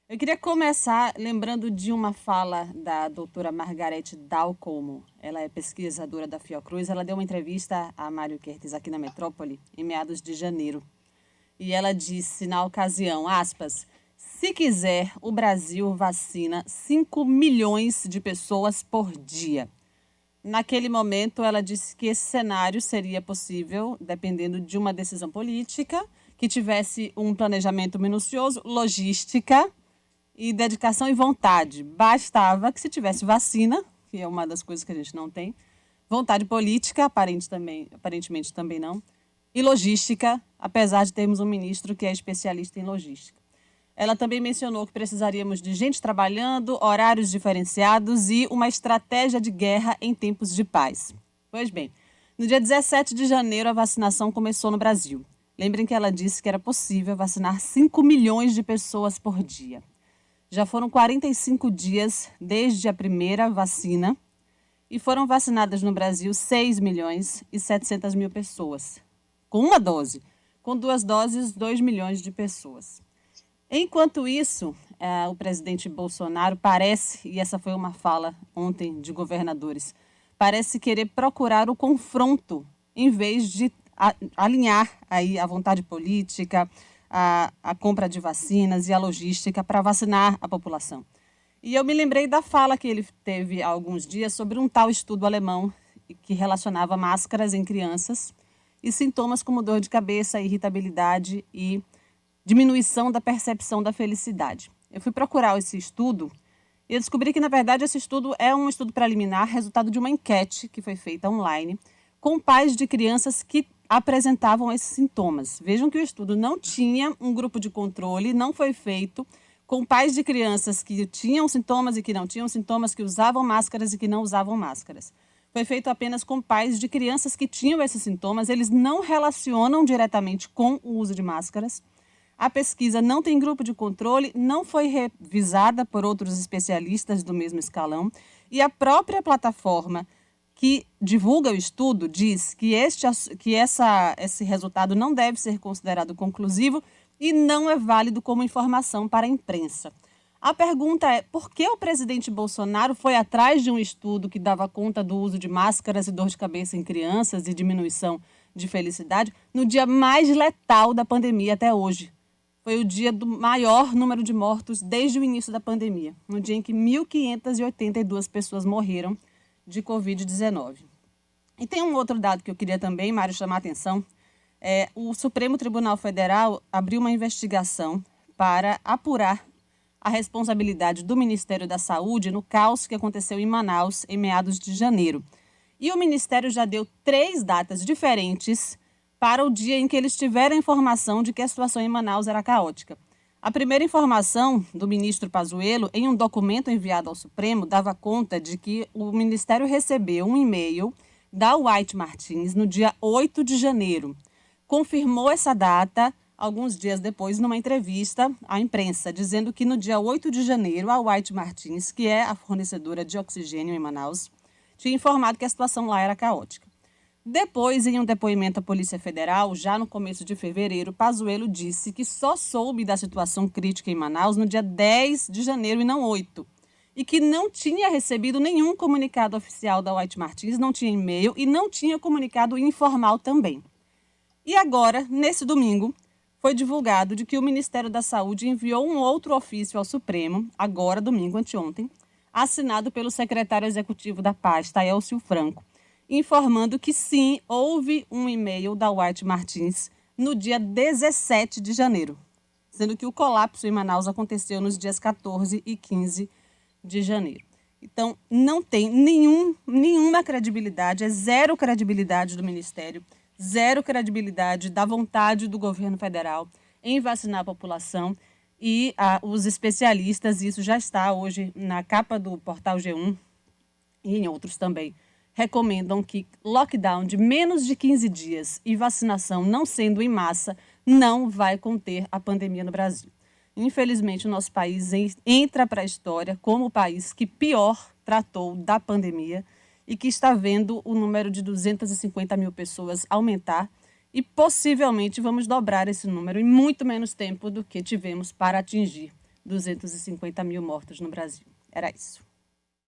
Eu queria começar lembrando de uma fala da doutora Margarete Dalcomo. Ela é pesquisadora da Fiocruz. Ela deu uma entrevista a Mário Kertes aqui na Metrópole em meados de janeiro. E ela disse na ocasião, aspas, se quiser, o Brasil vacina 5 milhões de pessoas por dia. Naquele momento, ela disse que esse cenário seria possível dependendo de uma decisão política, que tivesse um planejamento minucioso, logística e dedicação e vontade. Bastava que se tivesse vacina, que é uma das coisas que a gente não tem, vontade política, aparentemente também não, e logística, apesar de termos um ministro que é especialista em logística. Ela também mencionou que precisaríamos de gente trabalhando, horários diferenciados e uma estratégia de guerra em tempos de paz. Pois bem, no dia 17 de janeiro a vacinação começou no Brasil. Lembrem que ela disse que era possível vacinar 5 milhões de pessoas por dia. Já foram 45 dias desde a primeira vacina e foram vacinadas no Brasil 6 milhões e 700 mil pessoas. Com uma dose. Com 2 doses, 2 milhões de pessoas. Enquanto isso, o presidente Bolsonaro parece, e essa foi uma fala ontem de governadores, parece querer procurar o confronto em vez de alinhar aí a vontade política, a compra de vacinas e a logística para vacinar a população. E eu me lembrei da fala que ele teve há alguns dias sobre um tal estudo alemão que relacionava máscaras em crianças e sintomas como dor de cabeça, irritabilidade e diminuição da percepção da felicidade. Eu fui procurar esse estudo e eu descobri que, na verdade, esse estudo é um estudo preliminar, resultado de uma enquete que foi feita online com pais de crianças que apresentavam esses sintomas. Vejam que o estudo não tinha um grupo de controle, não foi feito com pais de crianças que tinham sintomas e que não tinham sintomas, que usavam máscaras e que não usavam máscaras. Foi feito apenas com pais de crianças que tinham esses sintomas, eles não relacionam diretamente com o uso de máscaras. A pesquisa não tem grupo de controle, não foi revisada por outros especialistas do mesmo escalão e a própria plataforma que divulga o estudo diz que esse resultado não deve ser considerado conclusivo e não é válido como informação para a imprensa. A pergunta é, por que o presidente Bolsonaro foi atrás de um estudo que dava conta do uso de máscaras e dor de cabeça em crianças e diminuição de felicidade no dia mais letal da pandemia até hoje? Foi o dia do maior número de mortos desde o início da pandemia, no dia em que 1.582 pessoas morreram de Covid-19. E tem um outro dado que eu queria também, Mário, chamar a atenção. O Supremo Tribunal Federal abriu uma investigação para apurar a responsabilidade do Ministério da Saúde no caos que aconteceu em Manaus em meados de janeiro. E o Ministério já deu 3 datas diferentes para o dia em que eles tiveram a informação de que a situação em Manaus era caótica. A primeira informação do ministro Pazuello, em um documento enviado ao Supremo, dava conta de que o Ministério recebeu um e-mail da White Martins no dia 8 de janeiro. Confirmou essa data alguns dias depois numa entrevista à imprensa, dizendo que no dia 8 de janeiro a White Martins, que é a fornecedora de oxigênio em Manaus, tinha informado que a situação lá era caótica. Depois, em um depoimento à Polícia Federal, já no começo de fevereiro, Pazuello disse que só soube da situação crítica em Manaus no dia 10 de janeiro e não 8. E que não tinha recebido nenhum comunicado oficial da White Martins, não tinha e-mail e não tinha comunicado informal também. E agora, nesse domingo, foi divulgado de que o Ministério da Saúde enviou um outro ofício ao Supremo, agora, domingo, anteontem, assinado pelo secretário executivo da pasta, Elcio Franco, informando que sim, houve um e-mail da White Martins no dia 17 de janeiro, sendo que o colapso em Manaus aconteceu nos dias 14 e 15 de janeiro. Então, não tem nenhuma credibilidade, é zero credibilidade do Ministério, zero credibilidade da vontade do governo federal em vacinar a população e os especialistas, isso já está hoje na capa do portal G1 e em outros também, recomendam que lockdown de menos de 15 dias e vacinação não sendo em massa não vai conter a pandemia no Brasil. Infelizmente, o nosso país entra para a história como o país que pior tratou da pandemia e que está vendo o número de 250 mil pessoas aumentar e possivelmente vamos dobrar esse número em muito menos tempo do que tivemos para atingir 250 mil mortos no Brasil. Era isso.